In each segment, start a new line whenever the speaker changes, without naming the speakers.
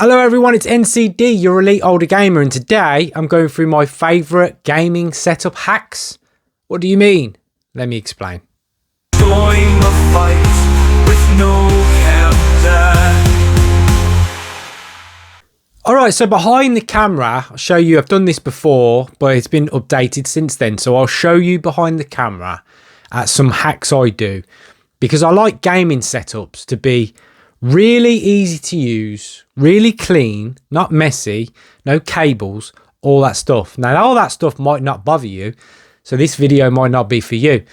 Hello everyone, it's NCD, your elite older gamer, and today I'm going through my favourite gaming setup hacks. What do you mean? Let me explain.
Join the fight with no
Alright, so behind the camera, I'll show you, I've done this before, but it's been updated since then. So I'll show you behind the camera at some hacks I do, because I like gaming setups to be really easy to use, really clean, not messy, no cables, all that stuff. Now, all that stuff might not bother you, so this video might not be for you.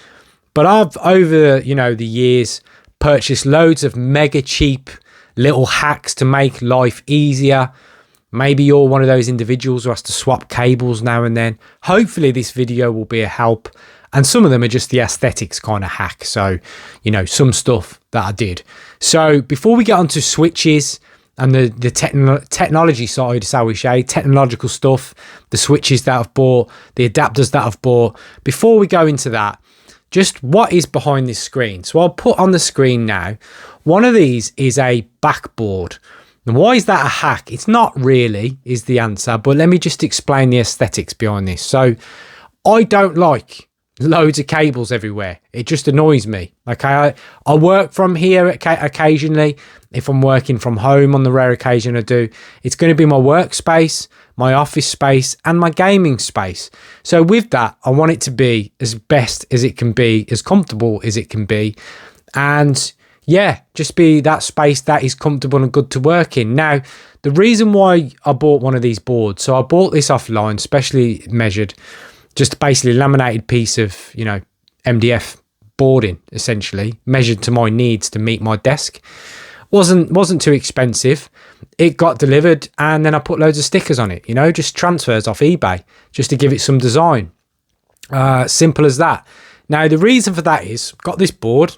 But I've, over, the years, purchased loads of mega cheap little hacks to make life easier. Maybe you're one of those individuals who has to swap cables now and then. Hopefully this video will be a help. And some of them are just the aesthetics kind of hack. So, some stuff that I did. So before we get onto switches and the technology side, shall we say, technological stuff, the switches that I've bought, the adapters that I've bought, before we go into that, just what is behind this screen. So I'll put on the screen now. One of these is a backboard. And why is that a hack? It's not really, is the answer. But let me just explain the aesthetics behind this. So I don't like loads of cables everywhere. It just annoys me. Okay, I work from here occasionally. If I'm working from home on the rare occasion I do, it's going to be my workspace, my office space, and my gaming space. So with that, I want it to be as best as it can be, as comfortable as it can be, and yeah, just be that space that is comfortable and good to work in. Now, the reason why I bought one of these boards, so I bought this offline, specially measured, just basically laminated piece of, MDF boarding, essentially, measured to my needs to meet my desk. Wasn't too expensive. It got delivered, and then I put loads of stickers on it, just transfers off eBay, just to give it some design. Simple as that. Now, the reason for that is, got this board,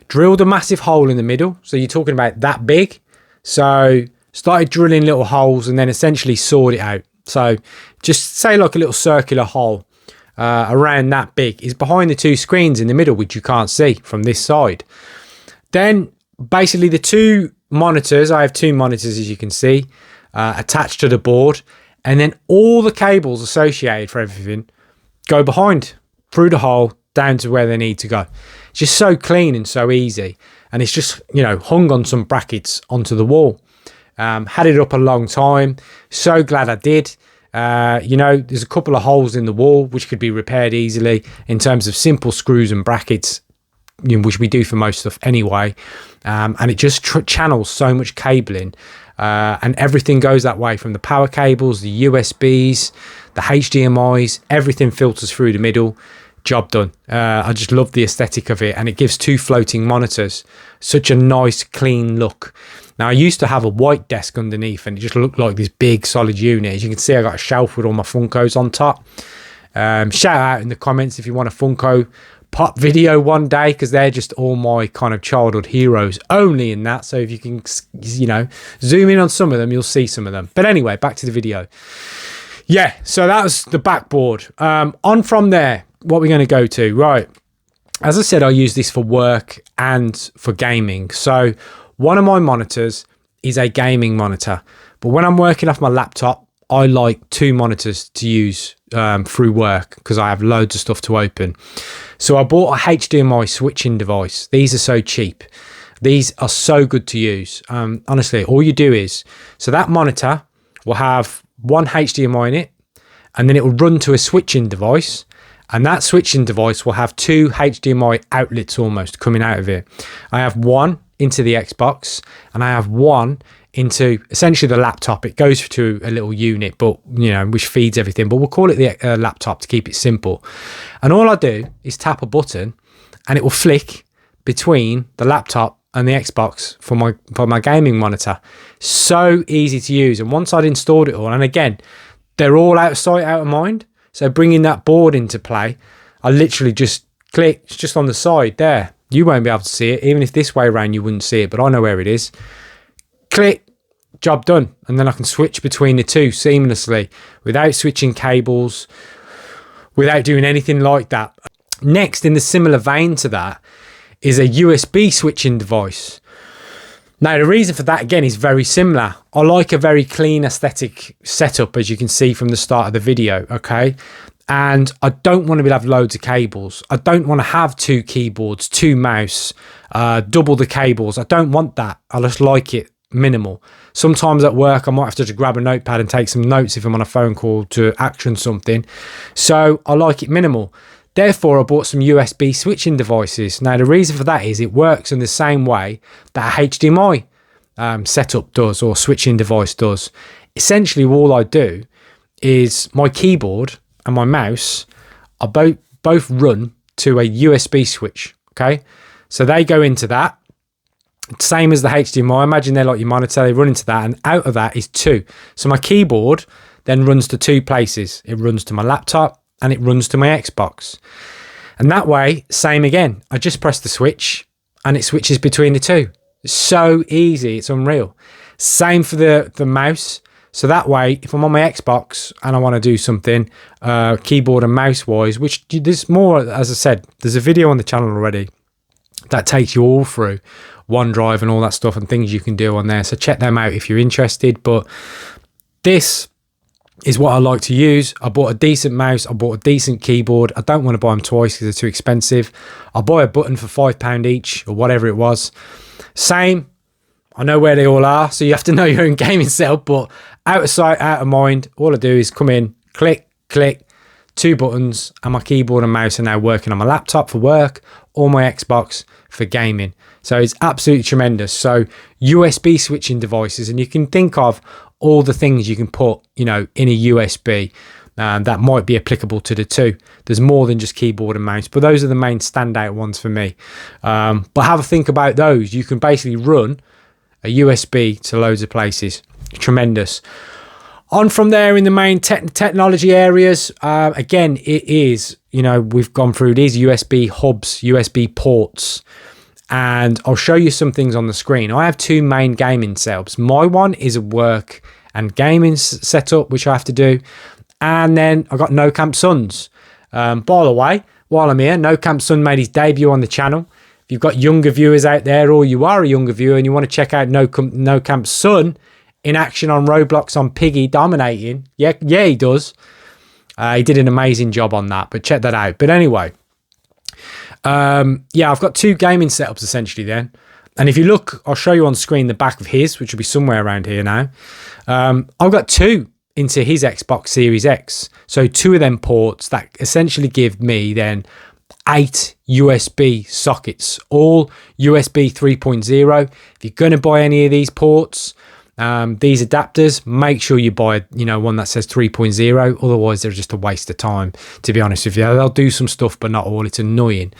drilled a massive hole in the middle. So you're talking about that big. So started drilling little holes and then essentially sawed it out. So just say like a little circular hole around that big is behind the two screens in the middle, which you can't see from this side. Then basically the two monitors, I have two monitors, as you can see, attached to the board. And then all the cables associated for everything go behind, through the hole, down to where they need to go. It's just so clean and so easy. And it's just, hung on some brackets onto the wall. Had it up a long time. So glad I did. There's a couple of holes in the wall which could be repaired easily in terms of simple screws and brackets, which we do for most stuff anyway. And it just channels so much cabling. And everything goes that way, from the power cables, the USBs, the HDMIs, everything filters through the middle. Job done. I just love the aesthetic of it, and it gives two floating monitors such a nice clean look. Now, I used to have a white desk underneath, and it just looked like this big solid unit. As you can see, I got a shelf with all my Funkos on top. Shout out in the comments if you want a Funko Pop video one day, because they're just all my kind of childhood heroes only in that. So if you can, zoom in on some of them, you'll see some of them. But anyway, back to the video. Yeah, so that was the backboard. On from there, what we're going to go to, right? As I said, I use this for work and for gaming. So one of my monitors is a gaming monitor, but when I'm working off my laptop, I like two monitors to use through work because I have loads of stuff to open. So I bought a HDMI switching device. These are so cheap. These are so good to use. Honestly, all you do is, so that monitor will have one HDMI in it, and then it will run to a switching device. And that switching device will have two HDMI outlets almost coming out of it. I have one into the Xbox, and I have one into essentially the laptop. It goes to a little unit, but which feeds everything. But we'll call it the laptop to keep it simple. And all I do is tap a button, and it will flick between the laptop and the Xbox for my gaming monitor. So easy to use. And once I'd installed it all, and again, they're all out of sight, out of mind. So bringing that board into play, I literally just click, it's just on the side there. You won't be able to see it. Even if this way around, you wouldn't see it, but I know where it is. Click, job done. And then I can switch between the two seamlessly without switching cables, without doing anything like that. Next, in the similar vein to that, is a USB switching device. Now, the reason for that, again, is very similar. I like a very clean aesthetic setup, as you can see from the start of the video, okay? And I don't want to have loads of cables. I don't want to have 2 keyboards, 2 mouse, double the cables. I don't want that. I just like it minimal. Sometimes at work, I might have to just grab a notepad and take some notes if I'm on a phone call to action something. So I like it minimal. Therefore, I bought some USB switching devices. Now, the reason for that is it works in the same way that a HDMI setup does, or switching device does. Essentially, all I do is my keyboard and my mouse are both run to a USB switch, okay? So they go into that, same as the HDMI. Imagine they're like your monitor, they run into that, and out of that is 2. So my keyboard then runs to 2 places. It runs to my laptop, and it runs to my Xbox. And that way, same again. I just press the switch and it switches between the 2. It's so easy, it's unreal. Same for the mouse. So that way, if I'm on my Xbox and I want to do something keyboard and mouse wise, which there's more, as I said, there's a video on the channel already that takes you all through OneDrive and all that stuff and things you can do on there. So check them out if you're interested. But this is what I like to use. I bought a decent mouse. I bought a decent keyboard. I don't want to buy them twice because they're too expensive. I'll buy a button for £5 each or whatever it was. Same. I know where they all are, so you have to know your own gaming setup, but out of sight, out of mind. All I do is come in, click, click, 2 buttons, and my keyboard and mouse are now working on my laptop for work or my Xbox for gaming. So it's absolutely tremendous. So USB switching devices, and you can think of all the things you can put, in a USB that might be applicable to the 2. There's more than just keyboard and mouse, but those are the main standout ones for me. But have a think about those. You can basically run a USB to loads of places. Tremendous. On from there in the main technology areas, again, it is, we've gone through these USB hubs, USB ports, and I'll show you some things on the screen. I have 2 main gaming setups. My one is a work and gaming setup, which I have to do. And then I've got No Camp Sons. By the way, while I'm here, No Camp Son made his debut on the channel. If you've got younger viewers out there, or you are a younger viewer and you want to check out No Camp Son in action on Roblox on Piggy dominating, yeah, he does. He did an amazing job on that, but check that out. But anyway, yeah, I've got 2 gaming setups essentially then. And if you look, I'll show you on screen the back of his, which will be somewhere around here now. I've got 2 into his Xbox Series X. So 2 of them ports that essentially give me then 8 USB sockets, all USB 3.0. If you're going to buy any of these ports, these adapters, make sure you buy one that says 3.0. Otherwise they're just a waste of time, to be honest with you. They'll do some stuff but not all. It's annoying.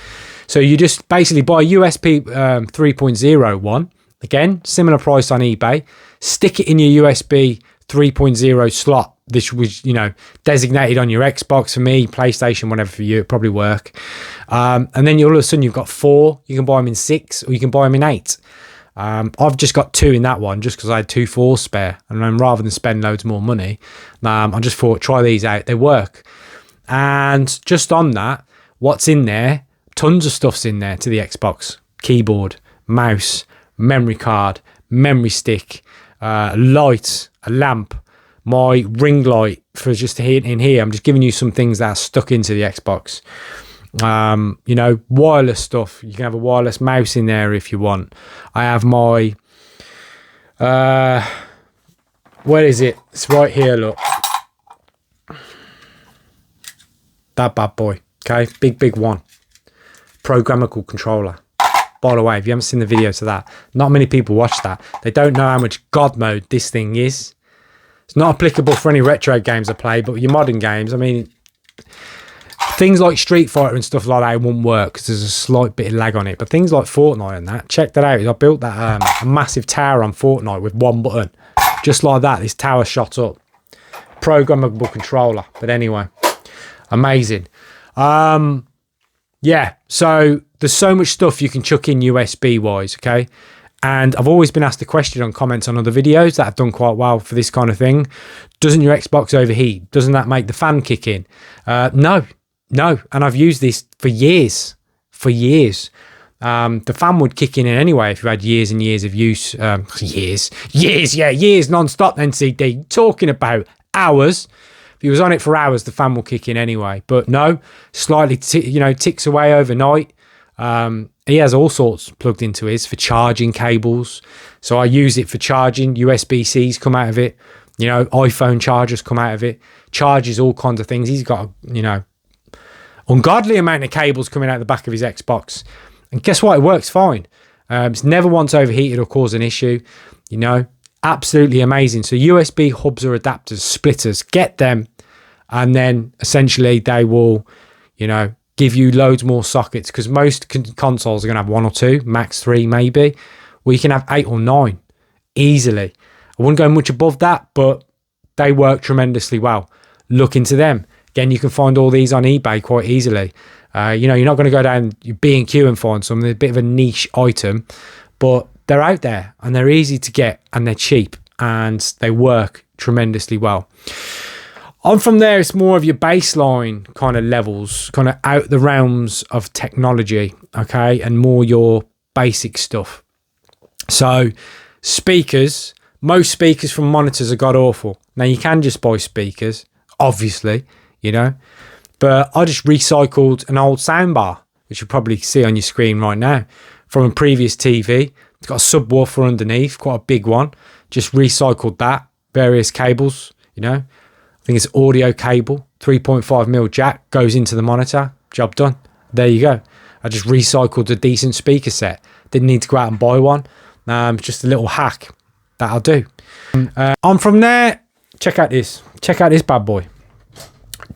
So you just basically buy a USB 3.0 one. Again, similar price on eBay. Stick it in your USB 3.0 slot. This was, designated on your Xbox. For me, PlayStation, whatever for you, it probably work. And then all of a sudden you've got 4. You can buy them in 6 or you can buy them in 8. I've just got 2 in that one just because I had 2 4s spare, and then rather than spend loads more money, I just thought, try these out, they work. And just on that, what's in there, tons of stuff's in there to the Xbox: keyboard, mouse, memory card, memory stick, light, a lamp, my ring light for just in here. I'm just giving you some things that are stuck into the Xbox. Wireless stuff. You can have a wireless mouse in there if you want. I have my where is it? It's right here, look. That bad boy. Okay, big one. Programmable controller. By the way, if you haven't seen the video to that, not many people watch that. They don't know how much God mode this thing is. It's not applicable for any retro games I play, but your modern games, I mean, things like Street Fighter and stuff like that won't work because there's a slight bit of lag on it. But things like Fortnite and that, check that out. I built that a massive tower on Fortnite with one button. Just like that, this tower shot up. Programmable controller. But anyway, amazing. Yeah, so there's so much stuff you can chuck in USB wise, okay? And I've always been asked a question on comments on other videos that have done quite well for this kind of thing. Doesn't your Xbox overheat? Doesn't that make the fan kick in? No. And I've used this for years. the fan would kick in anyway if you had years and years of use. Years non-stop NCD. Talking about hours. If he was on it for hours, the fan will kick in anyway. But no, slightly, ticks away overnight. He has all sorts plugged into his for charging cables. So I use it for charging. USB-Cs come out of it. iPhone chargers come out of it. Charges all kinds of things. He's got, ungodly amount of cables coming out the back of his Xbox. And guess what? It works fine. It's never once overheated or caused an issue. Absolutely amazing. So USB hubs or adapters, splitters, get them. And then essentially they will, give you loads more sockets, because most consoles are going to have 1 or 2, max 3 maybe. Well, you can have 8 or 9 easily. I wouldn't go much above that, but they work tremendously well. Look into them. Again, you can find all these on eBay quite easily. You're not going to go down B&Q and find something. They're a bit of a niche item, but they're out there and they're easy to get and they're cheap and they work tremendously well. On from there, it's more of your baseline kind of levels, kind of out the realms of technology, okay, and more your basic stuff. So speakers, most speakers from monitors are god awful. Now you can just buy speakers, obviously, but I just recycled an old soundbar, which you probably see on your screen right now, from a previous TV. It's got a subwoofer underneath, quite a big one. Just recycled that, various cables, I think it's audio cable, 3.5mm jack, goes into the monitor, job done. There you go. I just recycled a decent speaker set. Didn't need to go out and buy one. Just a little hack. That'll do. On from there, check out this bad boy.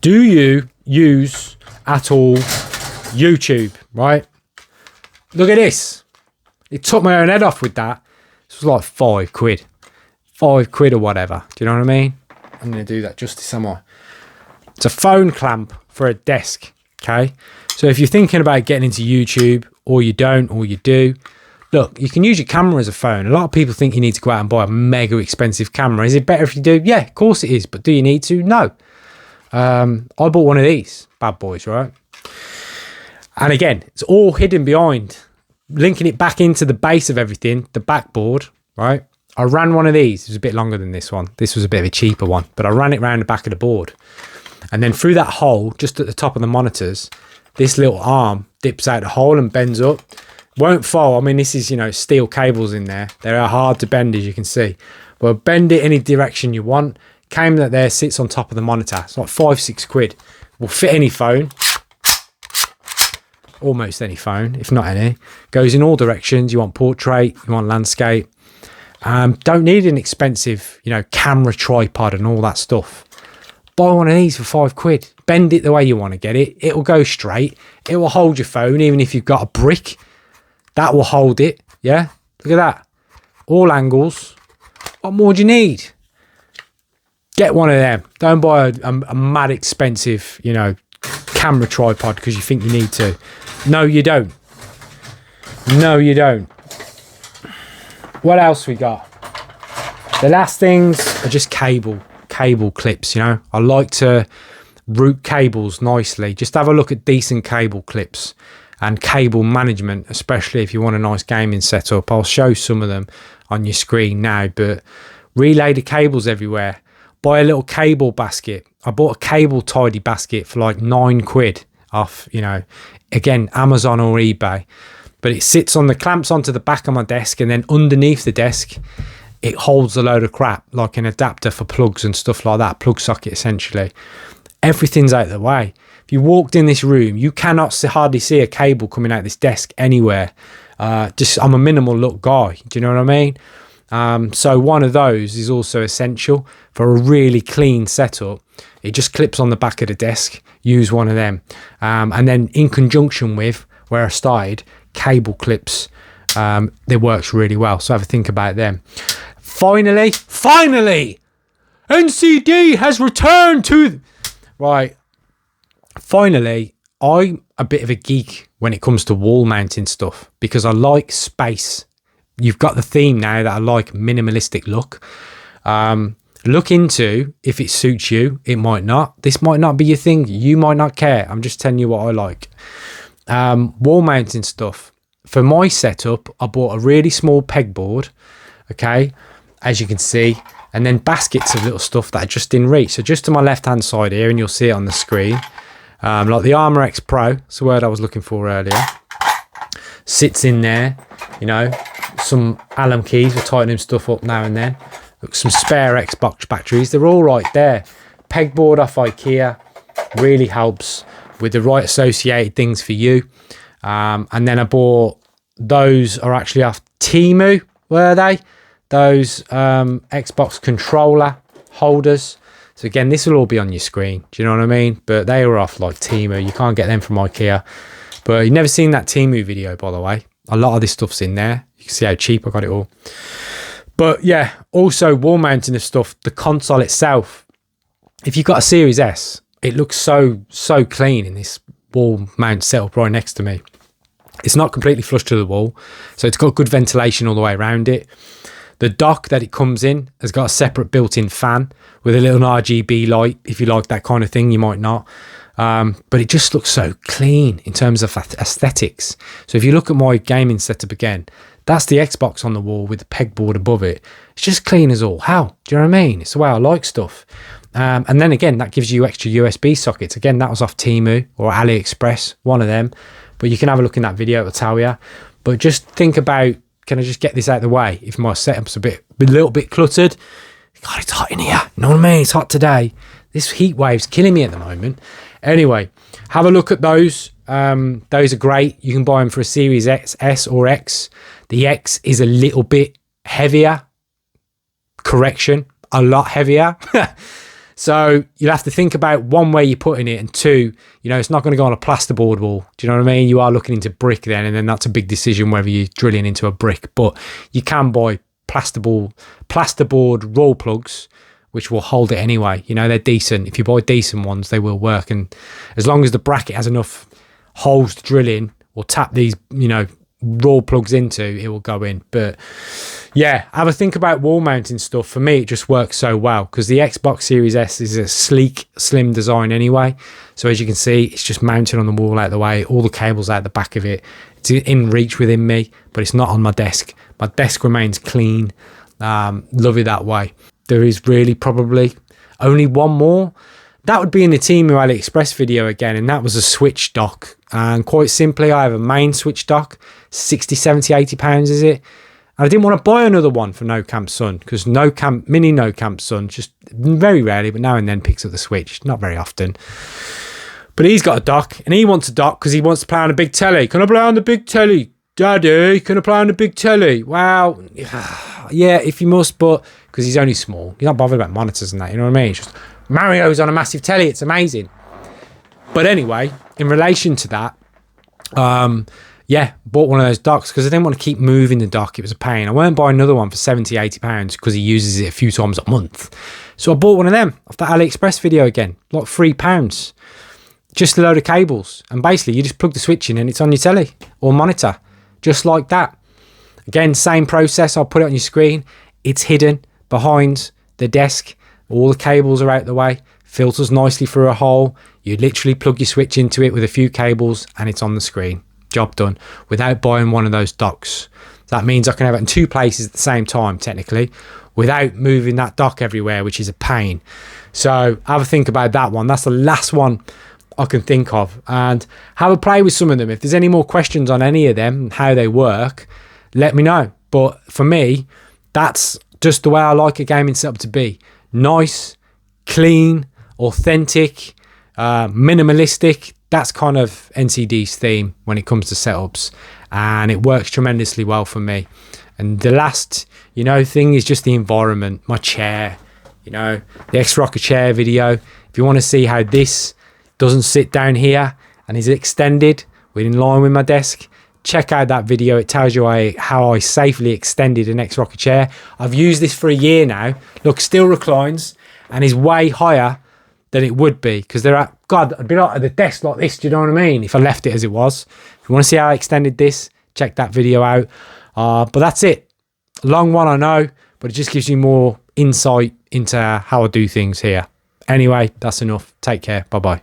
Do you use at all YouTube, right? Look at this. It took my own head off with that. This was like £5. £5 or whatever. Do you know what I mean? I'm going to do that justice, am I? It's a phone clamp for a desk, okay? So if you're thinking about getting into YouTube, or you don't, or you do, look, you can use your camera as a phone. A lot of people think you need to go out and buy a mega expensive camera. Is it better if you do? Yeah, of course it is. But do you need to? No. I bought one of these bad boys, right? And again, it's all hidden behind, linking it back into the base of everything, the backboard, right? I ran one of these. It was a bit longer than this one. This was a bit of a cheaper one, but I ran it around the back of the board. And then through that hole, just at the top of the monitors, this little arm dips out the hole and bends up. Won't fall. I mean, this is, steel cables in there. They are hard to bend, as you can see. But bend it any direction you want. Cable that there sits on top of the monitor. It's like £5-6. Will fit any phone. Almost any phone, if not any. Goes in all directions. You want portrait, you want landscape. Don't need an expensive, camera tripod and all that stuff. Buy one of these for £5. Bend it the way you want to get it. It will go straight. It will hold your phone, even if you've got a brick. That will hold it. Yeah, look at that. All angles. What more do you need? Get one of them. Don't buy a mad expensive, camera tripod because you think you need to. No, you don't. No, you don't. What else we got? The last things are just cable clips, I like to route cables nicely. Just have a look at decent cable clips and cable management, especially if you want a nice gaming setup. I'll show some of them on your screen now, but relay the cables everywhere. Buy a little cable basket. I bought a cable tidy basket for like £9 off, again, Amazon or eBay. But it sits on the clamps onto the back of my desk, and then underneath the desk, it holds a load of crap, like an adapter for plugs and stuff like that, plug socket essentially. Everything's out of the way. If you walked in this room, you cannot hardly see a cable coming out this desk anywhere. I'm a minimal look guy. Do you know what I mean? So one of those is also essential for a really clean setup. It just clips on the back of the desk. Use one of them. And then in conjunction with where I started, cable clips, they works really well. So have a think about them. Finally, NCD has returned to... Right. Finally, I'm a bit of a geek when it comes to wall mounting stuff because I like space. You've got the theme now that I like minimalistic look. Look into if it suits you. It might not. This might not be your thing. You might not care. I'm just telling you what I like. Wall mounting stuff. for my setup, I bought a really small pegboard, okay, as you can see, and then baskets of little stuff that are just in reach. So just to my left-hand side here, and you'll see it on the screen, like the Armor X Pro, it's the word I was looking for earlier, sits in there, you know, some Allen keys for tightening stuff up now and then, some spare Xbox batteries, they're all right there. Pegboard off IKEA really helps with the right associated things for you. And then I bought, those are actually off Temu, were they? Those Xbox controller holders. So again, this will all be on your screen. Do you know what I mean? But they were off like Temu. You can't get them from IKEA. But you've never seen that Temu video, by the way. A lot of this stuff's in there. You can see how cheap I got it all. But yeah, also wall mounting of stuff, the console itself. If you've got a Series S, it looks so clean in this wall mount setup right next to me. It's not completely flush to the wall, so it's got good ventilation all the way around it. The dock that it comes in has got a separate built-in fan with a little RGB light. If you like that kind of thing, you might not. But it just looks so clean in terms of aesthetics. So if you look at my gaming setup again, that's the Xbox on the wall with the pegboard above it. It's just clean as all hell. Do you know what I mean? It's the way I like stuff. And then again, that gives you extra USB sockets. Again, that was off Temu or AliExpress, one of them. But you can have a look in that video, it'll tell you. But just think about, can I just get this out of the way? If my setup's a little bit cluttered, God, it's hot in here. You know what I mean? It's hot today. This heat wave's killing me at the moment. Anyway, have a look at those. Those are great. You can buy them for a Series X, S or X. The X is a little bit heavier. Correction, a lot heavier. So you'll have to think about one, where you're putting it, and two, you know, it's not going to go on a plasterboard wall. Do you know what I mean? You are looking into brick then, and then that's a big decision whether you're drilling into a brick. But you can buy plasterboard roll plugs, which will hold it anyway. You know, they're decent. If you buy decent ones, they will work. And as long as the bracket has enough holes to drill in or tap these, you know, roll plugs into, it will go in. But yeah, have a think about wall mounting stuff. For me, it just works so well because the Xbox Series S is a sleek, slim design anyway. So as you can see, it's just mounted on the wall out the way, all the cables out the back of it. It's in reach within me, but it's not on my desk. My desk remains clean. Love it that way. There is really probably only one more. That would be in the Temu AliExpress video again, and that was a switch dock. And quite simply, I have a main switch dock, 60, 70, 80 pounds is it? And I didn't want to buy another one for No Camp Son, because mini No Camp Son just very rarely, but now and then picks up the Switch, not very often. But he's got a dock, and he wants a dock because he wants to play on a big telly. Can I play on the big telly? Daddy, can I play on the big telly? Well, yeah, if you must, but because he's only small. He's not bothered about monitors and that, you know what I mean? It's just Mario's on a massive telly, it's amazing. But anyway, in relation to that, yeah, bought one of those docks because I didn't want to keep moving the dock. It was a pain. I won't buy another one for 70, 80 pounds because he uses it a few times a month. So I bought one of them off that AliExpress video again, like £3. Just a load of cables. And basically you just plug the switch in and it's on your telly or monitor, just like that. Again, same process. I'll put it on your screen. It's hidden behind the desk. All the cables are out the way. Filters nicely through a hole. You literally plug your switch into it with a few cables and it's on the screen. Job done, without buying one of those docks. That means I can have it in two places at the same time, technically, without moving that dock everywhere, which is a pain. So have a think about that one. That's the last one I can think of. And have a play with some of them. If there's any more questions on any of them and how they work, let me know. But for me, that's just the way I like a gaming setup to be. Nice, clean, authentic, minimalistic. That's kind of NCD's theme when it comes to setups, and it works tremendously well for me. And the last, you know, thing is just the environment, my chair, you know, the X-Rocker chair video. If you want to see how this doesn't sit down here and is extended in line with my desk, check out that video. It tells you how I safely extended an X-Rocker chair. I've used this for a year now. Look, still reclines and is way higher than it would be because they're at, God, I'd be like at the desk like this, do you know what I mean? If I left it as it was. If you want to see how I extended this, check that video out. But that's it. Long one, I know, but it just gives you more insight into how I do things here. Anyway, that's enough. Take care. Bye-bye.